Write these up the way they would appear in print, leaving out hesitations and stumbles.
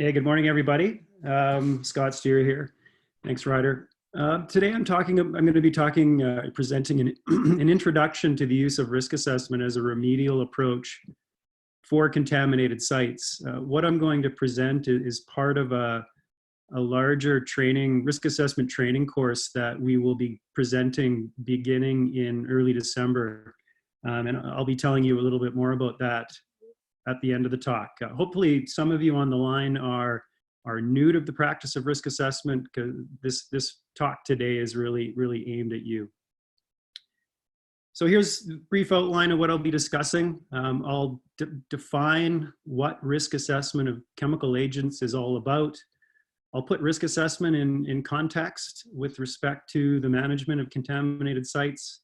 Hey, good morning, everybody. Scott Steer here. Thanks, Ryder. Today I'm going to be presenting an introduction to the use of risk assessment as a remedial approach for contaminated sites. What I'm going to present is part of a larger risk assessment training course that we will be presenting beginning in early December. And I'll be telling you a little bit more about that at the end of the talk. Hopefully some of you on the line are new to the practice of risk assessment, because this talk today is really aimed at you. So here's a brief outline of what I'll be discussing. I'll define what risk assessment of chemical agents is all about. I'll put risk assessment in context with respect to the management of contaminated sites.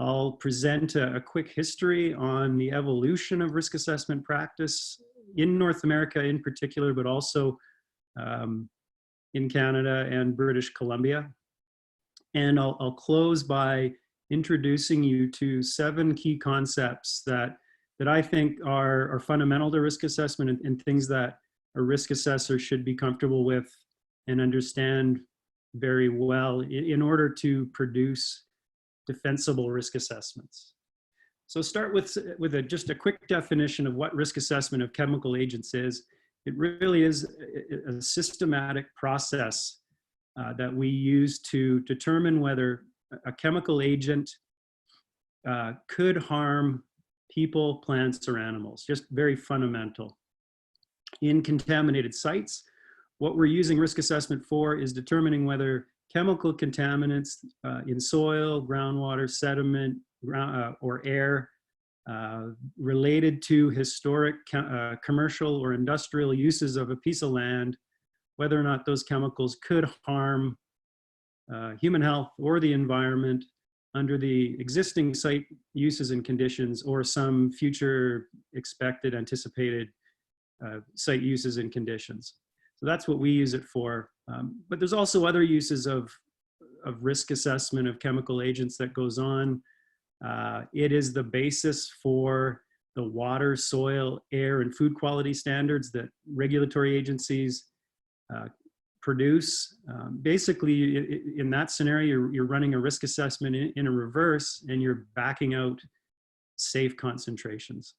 I'll present a quick history on the evolution of risk assessment practice in North America in particular, but also in Canada and British Columbia. And I'll close by introducing you to 7 key concepts that I think are fundamental to risk assessment and things that a risk assessor should be comfortable with and understand very well in order to produce defensible risk assessments. So start with just a quick definition of what risk assessment of chemical agents is. It really is a systematic process that we use to determine whether a chemical agent could harm people, plants, or animals. Just very fundamental. In contaminated sites, what we're using risk assessment for is determining whether chemical contaminants in soil, groundwater, sediment, or air related to historic commercial or industrial uses of a piece of land, whether or not those chemicals could harm human health or the environment under the existing site uses and conditions or some future expected, anticipated site uses and conditions. So that's what we use it for. But there's also other uses of risk assessment of chemical agents that goes on. It is the basis for the water, soil, air, and food quality standards that regulatory agencies produce. Basically, in that scenario, you're running a risk assessment in a reverse, and you're backing out safe concentrations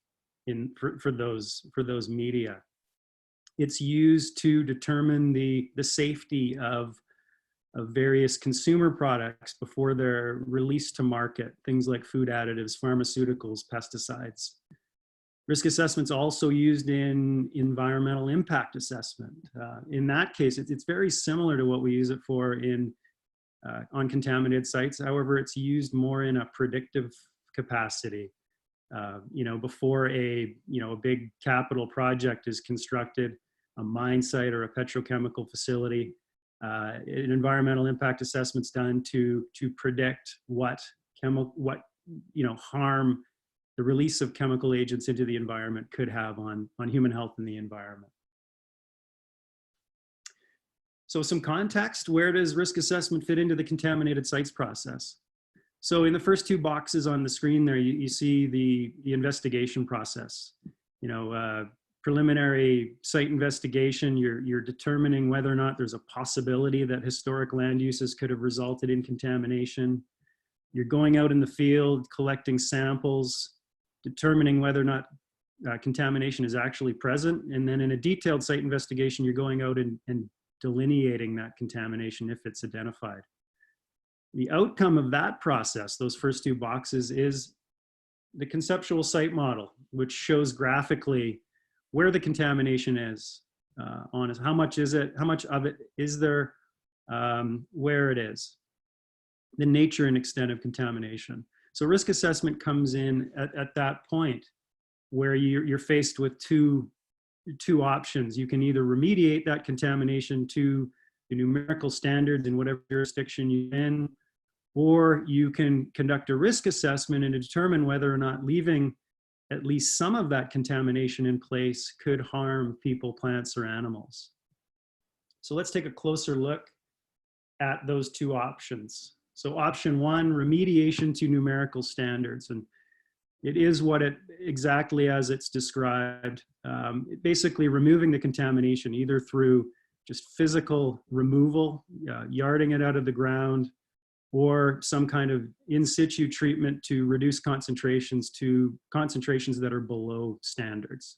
for those media. It's used to determine the safety of various consumer products before they're released to market, things like food additives, pharmaceuticals, pesticides. Risk assessment's also used in environmental impact assessment. In that case, it's very similar to what we use it for on contaminated sites. However, it's used more in a predictive capacity. Before a big capital project is constructed, a mine site or a petrochemical facility, an environmental impact assessment's done to predict what harm the release of chemical agents into the environment could have on human health and the environment. So some context, where does risk assessment fit into the contaminated sites process? So in the first 2 boxes on the screen there, you see the investigation process. Preliminary site investigation, you're determining whether or not there's a possibility that historic land uses could have resulted in contamination. You're going out in the field, collecting samples, determining whether or not contamination is actually present. And then in a detailed site investigation, you're going out and delineating that contamination if it's identified. The outcome of that process, those first 2 boxes, is the conceptual site model, which shows graphically where the contamination is, how much is it, how much of it is there, where it is, the nature and extent of contamination. So risk assessment comes in at that point where you're faced with two options. You can either remediate that contamination to the numerical standards in whatever jurisdiction you're in, or you can conduct a risk assessment and determine whether or not leaving at least some of that contamination in place could harm people, plants, or animals. So let's take a closer look at those 2 options. So option 1, remediation to numerical standards. And It is what it exactly as it's described. Basically removing the contamination either through just physical removal, yarding it out of the ground, or some kind of in situ treatment to reduce concentrations to concentrations that are below standards.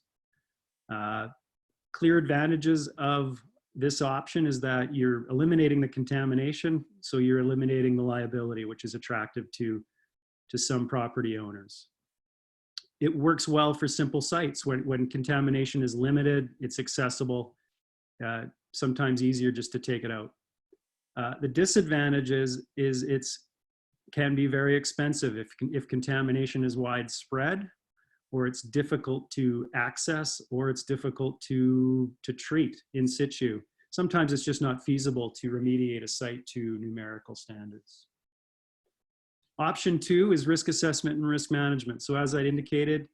Clear advantages of this option is that you're eliminating the contamination, so you're eliminating the liability, which is attractive to some property owners. It works well for simple sites. When contamination is limited, it's accessible, sometimes easier just to take it out. The disadvantage is it's can be very expensive if contamination is widespread, or it's difficult to access, or it's difficult to treat in situ. Sometimes it's just not feasible to remediate a site to numerical standards. Option 2 is risk assessment and risk management. So as I indicated,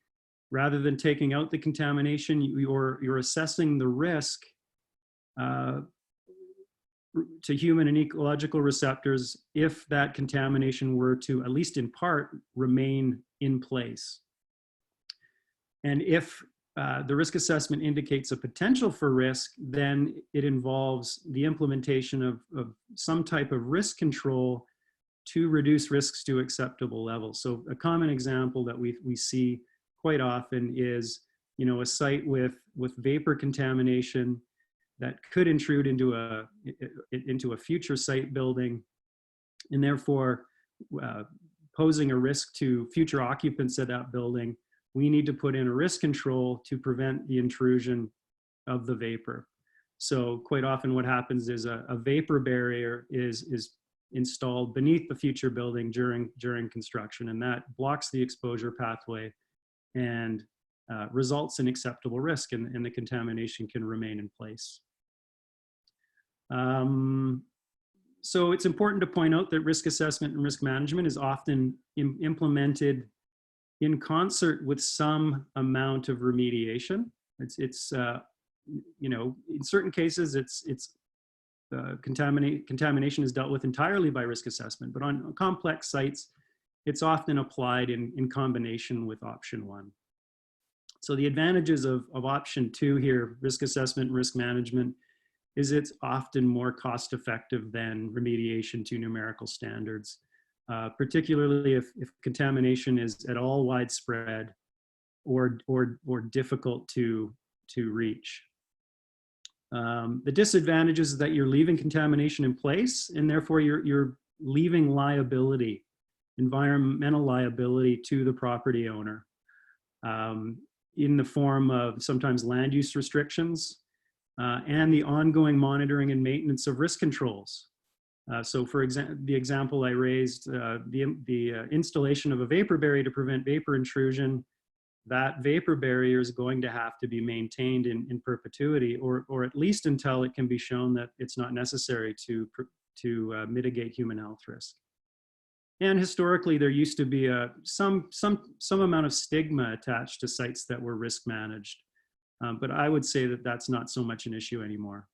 rather than taking out the contamination, you're assessing the risk to human and ecological receptors if that contamination were to, at least in part, remain in place. And if the risk assessment indicates a potential for risk, then it involves the implementation of some type of risk control to reduce risks to acceptable levels. So a common example that we see quite often is, a site with vapor contamination that could intrude into a future site building, and therefore posing a risk to future occupants of that building. We need to put in a risk control to prevent the intrusion of the vapor. So quite often what happens is a vapor barrier is installed beneath the future building during construction, and that blocks the exposure pathway and results in acceptable risk, and the contamination can remain in place. So it's important to point out that risk assessment and risk management is often implemented in concert with some amount of remediation. It's in certain cases, contamination is dealt with entirely by risk assessment, but on complex sites, it's often applied in combination with option 1. So the advantages of option 2 here, risk assessment and risk management, is it's often more cost effective than remediation to numerical standards, particularly if contamination is at all widespread or difficult to reach. The disadvantages is that you're leaving contamination in place, and therefore you're leaving liability, environmental liability, to the property owner in the form of sometimes land use restrictions and the ongoing monitoring and maintenance of risk controls. So for the example I raised, the installation of a vapor barrier to prevent vapor intrusion, that vapor barrier is going to have to be maintained in perpetuity, or at least until it can be shown that it's not necessary to mitigate human health risk. And historically, there used to be some amount of stigma attached to sites that were risk managed. But I would say that that's not so much an issue anymore.